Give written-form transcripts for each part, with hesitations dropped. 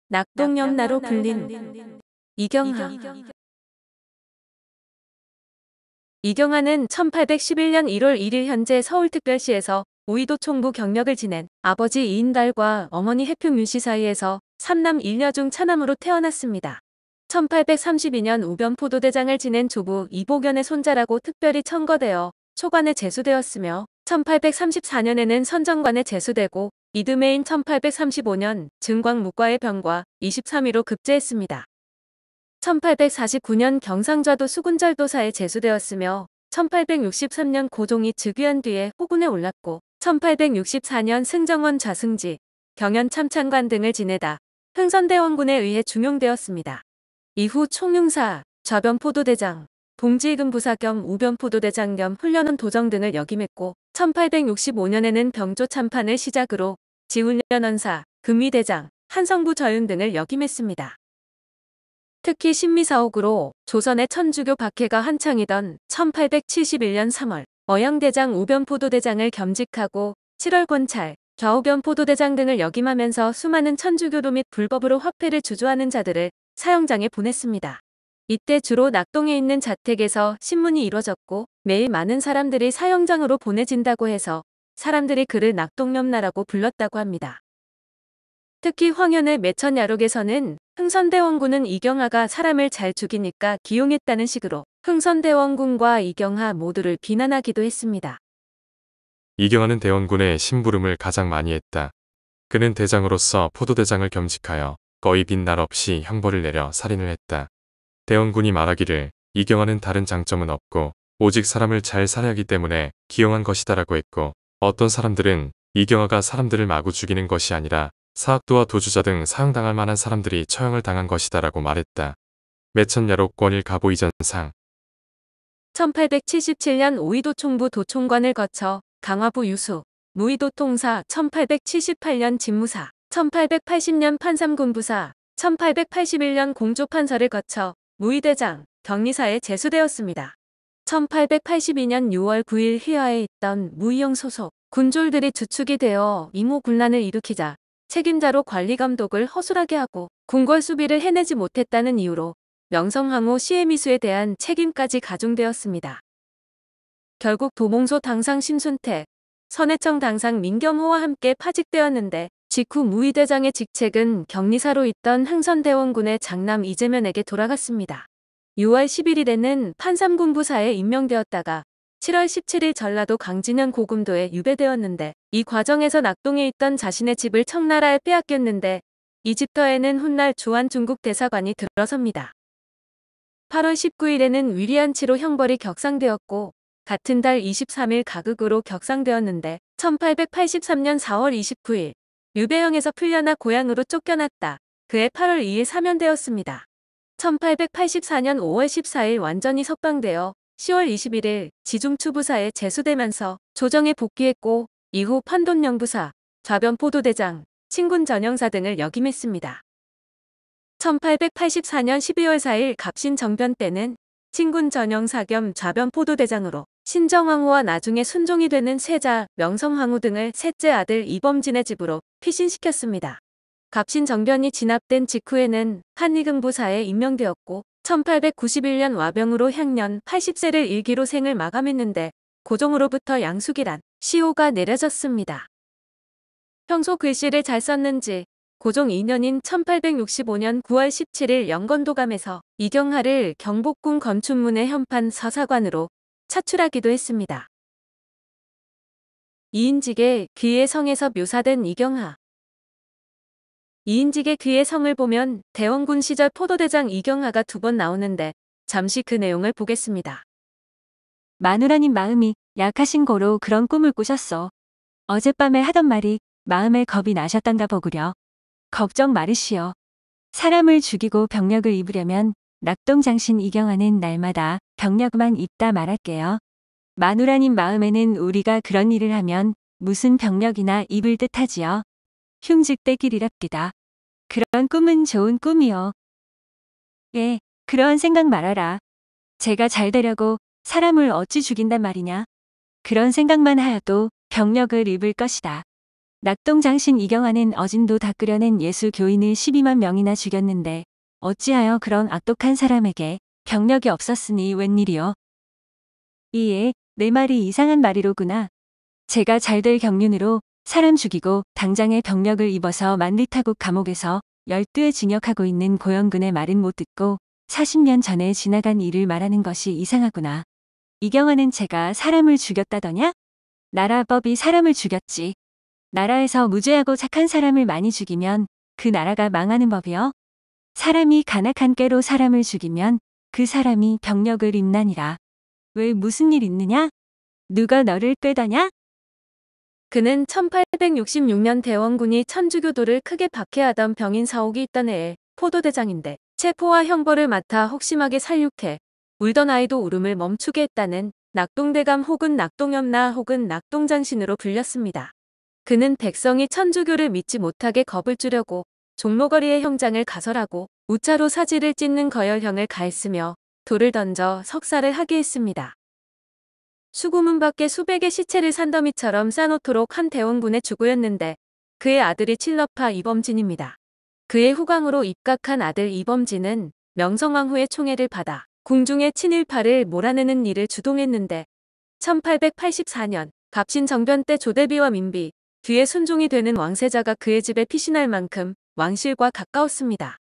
낙동염나로 불린 이경하. 이경하는 1811년 1월 1일 현재 서울특별시에서 오이도 총무 경력을 지낸 아버지 이인달과 어머니 해평윤씨 사이에서 3남 1녀 중 차남으로 태어났습니다. 1832년 우변포도대장을 지낸 조부 이복연의 손자라고 특별히 청거되어 초관에 제수되었으며 1834년에는 선정관에 제수되고 이듬해인 1835년 증광무과의 병과 23위로 급제했습니다. 1849년 경상좌도 수군절도사에 제수되었으며 1863년 고종이 즉위한 뒤에 호군에 올랐고 1864년 승정원 좌승지, 경연 참찬관 등을 지내다 흥선대원군에 의해 중용되었습니다. 이후 총융사, 좌변포도대장, 봉지이금부사 겸 우변포도대장 겸 훈련원 도정 등을 역임했고 1865년에는 병조 참판을 시작으로 지훈련원사, 금위대장, 한성부 저윤 등을 역임했습니다. 특히 신미사옥으로 조선의 천주교 박해가 한창이던 1871년 3월 어양대장 우변포도대장을 겸직하고 7월 권찰, 좌우변포도대장 등을 역임하면서 수많은 천주교로 및 불법으로 화폐를 주조하는 자들을 사형장에 보냈습니다. 이때 주로 낙동에 있는 자택에서 신문이 이뤄졌고 매일 많은 사람들이 사형장으로 보내진다고 해서 사람들이 그를 낙동염나라고 불렀다고 합니다. 특히 황현의 매천야록에서는 흥선대원군은 이경하가 사람을 잘 죽이니까 기용했다는 식으로 흥선대원군과 이경하 모두를 비난하기도 했습니다. 이경하는 대원군의 심부름을 가장 많이 했다. 그는 대장으로서 포도대장을 겸직하여 거의 빈날 없이 형벌을 내려 살인을 했다. 대원군이 말하기를 이경하는 다른 장점은 없고 오직 사람을 잘 살해하기 때문에 기용한 것이다라고 했고, 어떤 사람들은 이경하가 사람들을 마구 죽이는 것이 아니라 사학도와 도주자 등 사형당할 만한 사람들이 처형을 당한 것이다라고 말했다. 매천야록 권일 가보 이전상 1877년 오이도 총부 도총관을 거쳐 강화부 유수, 무의도 통사, 1878년 집무사, 1880년 판삼군부사, 1881년 공조판서를 거쳐 무의대장, 격리사에 제수되었습니다. 1882년 6월 9일 휘하에 있던 무의영 소속 군졸들이 주축이 되어 임오군란을 일으키자 책임자로 관리감독을 허술하게 하고 궁궐 수비를 해내지 못했다는 이유로 명성황후 시해미수에 대한 책임까지 가중되었습니다. 결국 도몽소 당상 심순택, 선해청 당상 민경호와 함께 파직되었는데 직후 무의대장의 직책은 격리사로 있던 흥선대원군의 장남 이재면에게 돌아갔습니다. 6월 11일에는 판삼군부사에 임명되었다가 7월 17일 전라도 강진현 고금도에 유배되었는데 이 과정에서 낙동에 있던 자신의 집을 청나라에 빼앗겼는데 이 집터에는 훗날 주한 중국 대사관이 들어섭니다. 8월 19일에는 위리안치로 형벌이 격상되었고 같은 달 23일 가극으로 격상되었는데 1883년 4월 29일 유배형에서 풀려나 고향으로 쫓겨났다. 그해 8월 2일 사면되었습니다. 1884년 5월 14일 완전히 석방되어 10월 21일 지중추부사에 제수되면서 조정에 복귀했고 이후 판돈영부사, 좌변포도대장, 친군전형사 등을 역임했습니다. 1884년 12월 4일 갑신정변 때는 친군전형사 겸 좌변포도대장으로 신정황후와 나중에 순종이 되는 세자 명성황후 등을 셋째 아들 이범진의 집으로 피신시켰습니다. 갑신정변이 진압된 직후에는 한의금부사에 임명되었고 1891년 와병으로 향년 80세를 일기로 생을 마감했는데 고종으로부터 양숙이란 시호가 내려졌습니다. 평소 글씨를 잘 썼는지 고종 2년인 1865년 9월 17일 영건도감에서 이경하를 경복궁 건춘문의 현판 서사관으로 차출하기도 했습니다. 이인직의 귀의 성에서 묘사된 이경하. 이인직의 귀의 성을 보면 대원군 시절 포도대장 이경하가 2번 나오는데 잠시 그 내용을 보겠습니다. 마누라님 마음이 약하신 거로 그런 꿈을 꾸셨어. 어젯밤에 하던 말이 마음에 겁이 나셨단가 보구려. 걱정 말으시오. 사람을 죽이고 병력을 입으려면 낙동장신 이경하는 날마다 병력만 입다 말할게요. 마누라님 마음에는 우리가 그런 일을 하면 무슨 병력이나 입을 듯하지요. 흉직되기리랍디다. 그런 꿈은 좋은 꿈이요. 예, 그런 생각 말아라. 제가 잘 되려고 사람을 어찌 죽인단 말이냐. 그런 생각만 하여도 병력을 입을 것이다. 낙동 장신 이경화는 어진도 다 끌어낸 예수 교인을 12만 명이나 죽였는데 어찌하여 그런 악독한 사람에게 병력이 없었으니 웬일이요. 이에 내 말이 이상한 말이로구나. 제가 잘될 경륜으로 사람 죽이고 당장에 병력을 입어서 만리타국 감옥에서 12회 징역하고 있는 고영근의 말은 못 듣고 40년 전에 지나간 일을 말하는 것이 이상하구나. 이경화는 제가 사람을 죽였다더냐? 나라법이 사람을 죽였지. 나라에서 무죄하고 착한 사람을 많이 죽이면 그 나라가 망하는 법이요. 사람이 간악한 꾀로 사람을 죽이면 그 사람이 병력을 입나니라. 왜 무슨 일 있느냐? 누가 너를 꾀더냐? 그는 1866년 대원군이 천주교도를 크게 박해하던 병인 사옥이 있던 해에 포도대장인데 체포와 형벌을 맡아 혹심하게 살육해 울던 아이도 울음을 멈추게 했다는 낙동대감 혹은 낙동염나 혹은 낙동장신으로 불렸습니다. 그는 백성이 천주교를 믿지 못하게 겁을 주려고 종로거리의 형장을 가설하고 우차로 사지를 찢는 거열형을 가했으며 돌을 던져 석사를 하게 했습니다. 수구문 밖에 수백의 시체를 산더미처럼 싸놓도록 한 대원군의 주구였는데 그의 아들이 칠러파 이범진입니다. 그의 후광으로 입각한 아들 이범진은 명성황후의 총애를 받아 궁중의 친일파를 몰아내는 일을 주동했는데 1884년 갑신정변 때 조대비와 민비, 뒤에 순종이 되는 왕세자가 그의 집에 피신할 만큼 왕실과 가까웠습니다.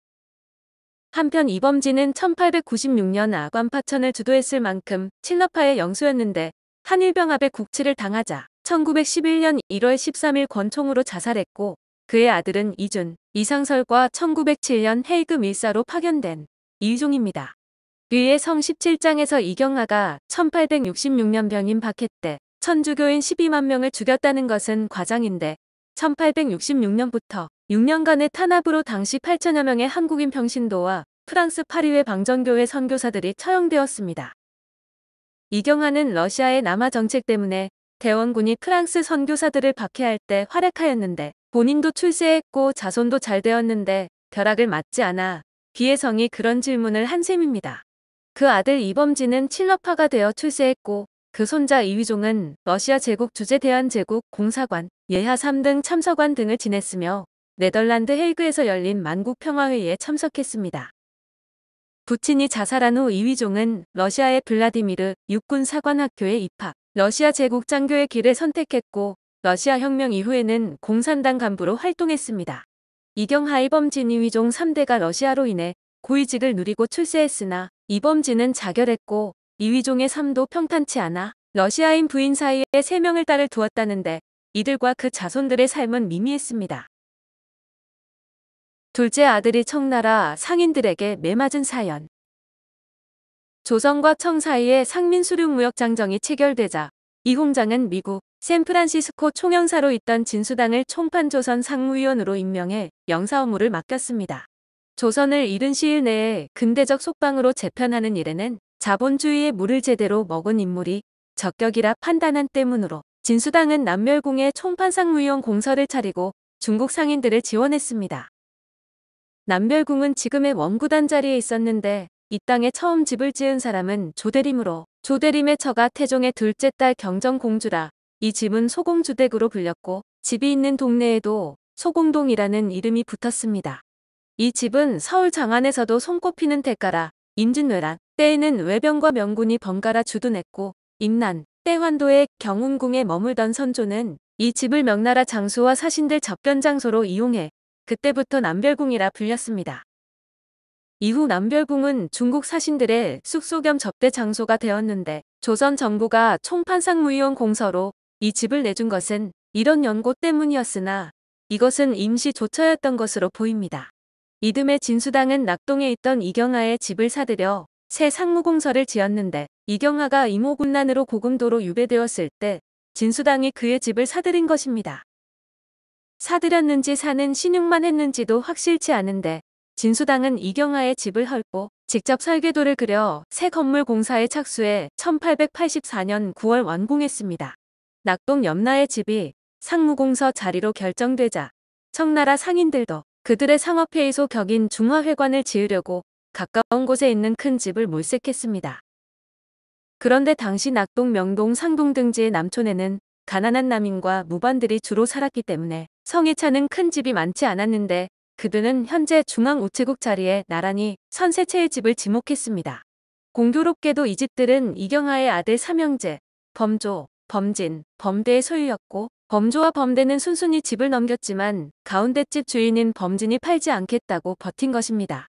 한편 이범진은 1896년 아관파천을 주도했을 만큼 칠러파의 영수였는데 한일병합에 국치를 당하자 1911년 1월 13일 권총으로 자살했고 그의 아들은 이준, 이상설과 1907년 헤이그 밀사로 파견된 이휘종입니다. 류의 성 17장에서 이경화가 1866년 병인 박해 때 천주교인 12만 명을 죽였다는 것은 과장인데 1866년부터 6년간의 탄압으로 당시 8천여 명의 한국인 평신도와 프랑스 파리회 방정교회 선교사들이 처형되었습니다. 이경화는 러시아의 남하 정책 때문에 대원군이 프랑스 선교사들을 박해할 때 활약하였는데 본인도 출세했고 자손도 잘 되었는데 벼락을 맞지 않아 비혜성이 그런 질문을 한 셈입니다. 그 아들 이범진은 칠러파가 되어 출세했고 그 손자 이휘종은 러시아 제국 주재대한제국 공사관, 예하 3등 참서관 등을 지냈으며 네덜란드 헤이그에서 열린 만국평화회의에 참석했습니다. 부친이 자살한 후 이휘종은 러시아의 블라디미르 육군사관학교에 입학, 러시아 제국장교의 길을 선택했고 러시아 혁명 이후에는 공산당 간부로 활동했습니다. 이경화, 이범진, 이휘종 3대가 러시아로 인해 고위직을 누리고 출세했으나 이범진은 자결했고 이휘종의 삶도 평탄치 않아 러시아인 부인 사이에 3명을 딸을 두었다는데 이들과 그 자손들의 삶은 미미했습니다. 둘째 아들이 청나라 상인들에게 매맞은 사연. 조선과 청 사이에 상민수륙무역장정이 체결되자 이홍장은 미국 샌프란시스코 총영사로 있던 진수당을 총판조선 상무위원으로 임명해 영사 업무를 맡겼습니다. 조선을 이른 시일 내에 근대적 속방으로 재편하는 일에는 자본주의의 물을 제대로 먹은 인물이 적격이라 판단한 때문으로 진수당은 남멸궁에 총판상무위원 공서를 차리고 중국 상인들을 지원했습니다. 남별궁은 지금의 원구단 자리에 있었는데 이 땅에 처음 집을 지은 사람은 조대림으로 조대림의 처가 태종의 둘째 딸 경정공주라 이 집은 소공주댁으로 불렸고 집이 있는 동네에도 소공동이라는 이름이 붙었습니다. 이 집은 서울 장안에서도 손꼽히는 대가라 임진왜란 때에는 외병과 명군이 번갈아 주둔했고 임난 때 환도의 경운궁에 머물던 선조는 이 집을 명나라 장수와 사신들 접견 장소로 이용해 그때부터 남별궁이라 불렸습니다. 이후 남별궁은 중국 사신들의 숙소 겸 접대 장소가 되었는데 조선 정부가 총판상무위원 공서로 이 집을 내준 것은 이런 연고 때문이었으나 이것은 임시 조처였던 것으로 보입니다. 이듬해 진수당은 낙동에 있던 이경화의 집을 사들여 새 상무공서를 지었는데 이경화가 이모군난으로 고금도로 유배되었을 때 진수당이 그의 집을 사들인 것입니다. 사들였는지 사는 신용만 했는지도 확실치 않은데 진수당은 이경화의 집을 헐고 직접 설계도를 그려 새 건물 공사에 착수해 1884년 9월 완공했습니다. 낙동 염라의 집이 상무공서 자리로 결정되자 청나라 상인들도 그들의 상업회의소 격인 중화회관을 지으려고 가까운 곳에 있는 큰 집을 몰색했습니다. 그런데 당시 낙동, 명동, 상동 등지의 남촌에는 가난한 남인과 무반들이 주로 살았기 때문에 성에 차는 큰 집이 많지 않았는데 그들은 현재 중앙우체국 자리에 나란히 선 세 채의 집을 지목했습니다. 공교롭게도 이 집들은 이경아의 아들 삼형제, 범조, 범진, 범대의 소유였고 범조와 범대는 순순히 집을 넘겼지만 가운데 집 주인인 범진이 팔지 않겠다고 버틴 것입니다.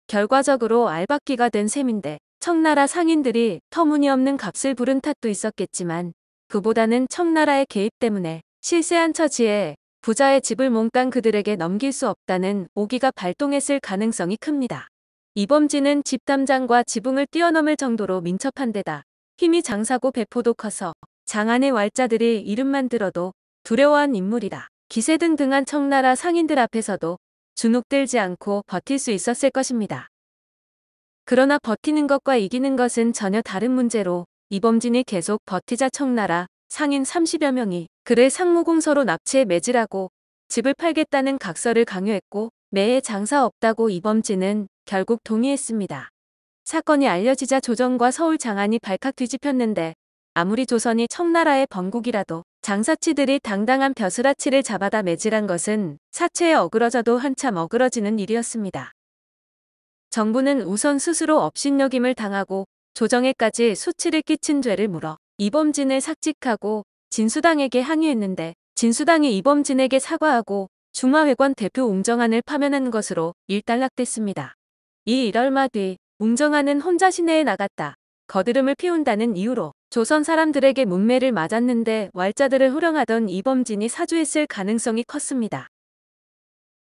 결과적으로 알박기가 된 셈인데 청나라 상인들이 터무니없는 값을 부른 탓도 있었겠지만 그보다는 청나라의 개입 때문에 실세한 처지에 부자의 집을 몽땅 그들에게 넘길 수 없다는 오기가 발동했을 가능성이 큽니다. 이범진은 집담장과 지붕을 뛰어넘을 정도로 민첩한 데다 힘이 장사고 배포도 커서 장안의 왈자들이 이름만 들어도 두려워한 인물이라 기세등등한 청나라 상인들 앞에서도 주눅들지 않고 버틸 수 있었을 것입니다. 그러나 버티는 것과 이기는 것은 전혀 다른 문제로 이범진이 계속 버티자 청나라 상인 30여 명이 그를 상무공서로 납치해 매질하고 집을 팔겠다는 각서를 강요했고 매해 장사 없다고 이범진은 결국 동의했습니다. 사건이 알려지자 조정과 서울 장안이 발칵 뒤집혔는데 아무리 조선이 청나라의 번국이라도 장사치들이 당당한 벼슬아치를 잡아다 매질한 것은 사체에 어그러져도 한참 어그러지는 일이었습니다. 정부는 우선 스스로 업신여김을 당하고 조정에까지 수치를 끼친 죄를 물어 이범진을 삭직하고 진수당에게 항의했는데 진수당이 이범진에게 사과하고 중화회관 대표 웅정안을 파면한 것으로 일단락됐습니다. 이 일얼마 뒤 웅정안은 혼자 시내에 나갔다. 거드름을 피운다는 이유로 조선 사람들에게 문매를 맞았는데 왈자들을 호령하던 이범진이 사주했을 가능성이 컸습니다.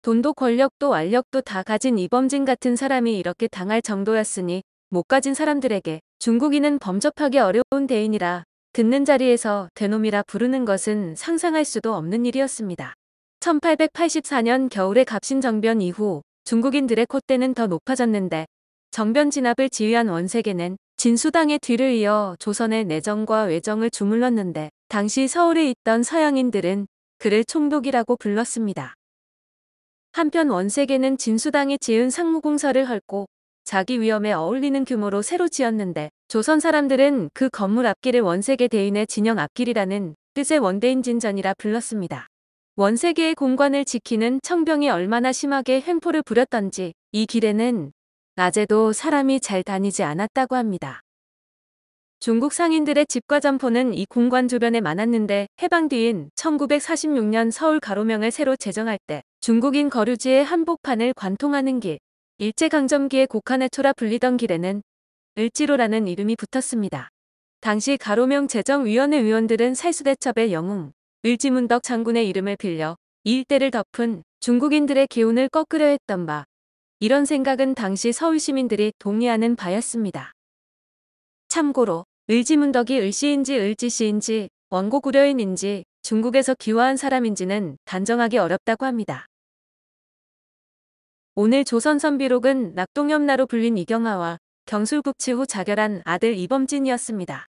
돈도 권력도 알력도 다 가진 이범진 같은 사람이 이렇게 당할 정도였으니 못 가진 사람들에게 중국인은 범접하기 어려운 대인이라 듣는 자리에서 대놈이라 부르는 것은 상상할 수도 없는 일이었습니다. 1884년 겨울의 갑신정변 이후 중국인들의 콧대는 더 높아졌는데 정변 진압을 지휘한 원세계는 진수당의 뒤를 이어 조선의 내정과 외정을 주물렀는데 당시 서울에 있던 서양인들은 그를 총독이라고 불렀습니다. 한편 원세계는 진수당이 지은 상무공사를 헐고 자기 위엄에 어울리는 규모로 새로 지었는데 조선 사람들은 그 건물 앞길을 원세계 대인의 진영 앞길이라는 뜻의 원대인진전이라 불렀습니다. 원세계의 공관을 지키는 청병이 얼마나 심하게 횡포를 부렸던지 이 길에는 낮에도 사람이 잘 다니지 않았다고 합니다. 중국 상인들의 집과 점포는 이 공관 주변에 많았는데 해방 뒤인 1946년 서울 가로명을 새로 제정할 때 중국인 거류지의 한복판을 관통하는 길, 일제강점기의 곡한해초라 불리던 길에는 을지로라는 이름이 붙었습니다. 당시 가로명 제정위원회 의원들은 살수대첩의 영웅, 을지문덕 장군의 이름을 빌려 이 일대를 덮은 중국인들의 기운을 꺾으려 했던 바, 이런 생각은 당시 서울 시민들이 동의하는 바였습니다. 참고로 을지문덕이 을시인지 을지시인지 원고구려인인지 중국에서 기화한 사람인지는 단정하기 어렵다고 합니다. 오늘 조선선비록은 낙동염나로 불린 이경아와 경술국치 후 자결한 아들 이범진이었습니다.